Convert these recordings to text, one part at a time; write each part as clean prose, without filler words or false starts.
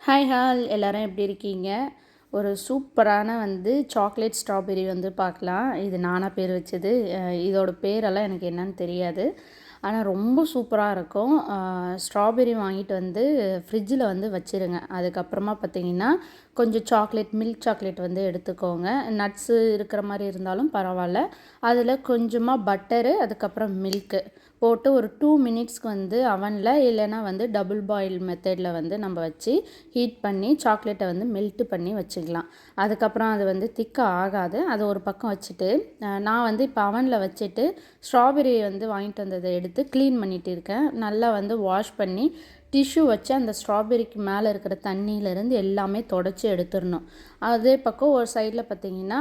Hi hall எல்லாரும் எப்படி இருக்கீங்க? ஒரு சூப்பரான சாக்லேட் ஸ்ட்ராபெர்ரி பார்க்கலாம். இது நானா பேர் வச்சது. இதோட பேரெல்லாம் எனக்கு என்னன்னு தெரியாது. ஆனால் ரொம்ப சூப்பராக இருக்கும். ஸ்ட்ராபெர்ரி வாங்கிட்டு ஃப்ரிட்ஜில் வச்சுருங்க. அதுக்கப்புறமா பார்த்தீங்கன்னா கொஞ்சம் மில்க் சாக்லேட் எடுத்துக்கோங்க. நட்ஸு இருக்கிற மாதிரி இருந்தாலும் பரவாயில்ல. அதில் கொஞ்சமாக பட்டரு, அதுக்கப்புறம் மில்க்கு போட்டு ஒரு 2 மினிட்ஸ்க்கு அவனில் இல்லைன்னா டபுள் பாயில் மெத்தடில் நம்ம வச்சு ஹீட் பண்ணி சாக்லேட்டை மெல்ட்டு பண்ணி வச்சுக்கலாம். அதுக்கப்புறம் அது திக்காக ஆகாது. அதை ஒரு பக்கம் வச்சுட்டு நான் இப்போ அவனில் வச்சுட்டு ஸ்ட்ராபெர்ரி வாங்கிட்டு வந்ததை எடுத்து க்ளீன் பண்ணிட்டு இருக்கேன். நல்லா வாஷ் பண்ணி டிஷ்யூ வச்சு அந்த ஸ்ட்ராபெர்ரிக்கு மேலே இருக்கிற தண்ணியிலேருந்து எல்லாமே தொடச்சி எடுத்துடணும். அதே பக்கம் ஒரு சைடில் பார்த்திங்கன்னா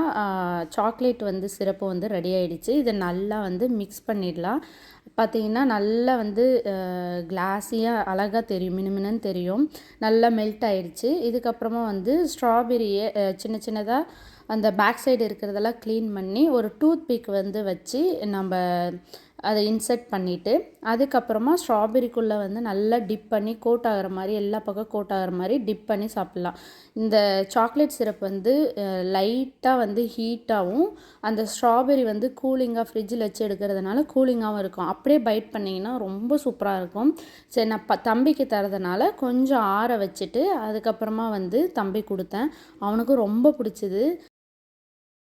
சாக்லேட் சிரப்பு ரெடி ஆகிடுச்சு. இதை நல்லா மிக்ஸ் பண்ணிடலாம். பார்த்திங்கன்னா நல்லா கிளாஸியாக அழகாக தெரியும், மினுமினுன்னு தெரியும். நல்லா மெல்ட் ஆகிடுச்சு. இதுக்கப்புறமா ஸ்ட்ராபெர்ரியை சின்ன சின்னதாக அந்த பேக் சைடு இருக்கிறதெல்லாம் க்ளீன் பண்ணி ஒரு டூத் பிக் வச்சு நம்ம அதை இன்சர்ட் பண்ணிவிட்டு அதுக்கப்புறமா ஸ்ட்ராபெர்ரிக்குள்ளே நல்லா டிப் பண்ணி கோட் ஆகிற மாதிரி எல்லா பக்கம் கோட் ஆகிற மாதிரி டிப் பண்ணி சாப்பிட்லாம். இந்த சாக்லேட் சிரப் லைட்டாக ஹீட்டாகவும் அந்த ஸ்ட்ராபெர்ரி கூலிங்காக ஃப்ரிட்ஜில் வச்சு எடுக்கிறதுனால கூலிங்காகவும் இருக்கும். அப்படியே பைட் பண்ணிங்கன்னா ரொம்ப சூப்பராக இருக்கும். சரி, நான் தம்பிக்கு தரதுனால கொஞ்சம் ஆற வச்சுட்டு அதுக்கப்புறமா தம்பி கொடுத்தேன். அவனுக்கும் ரொம்ப பிடிச்சிது.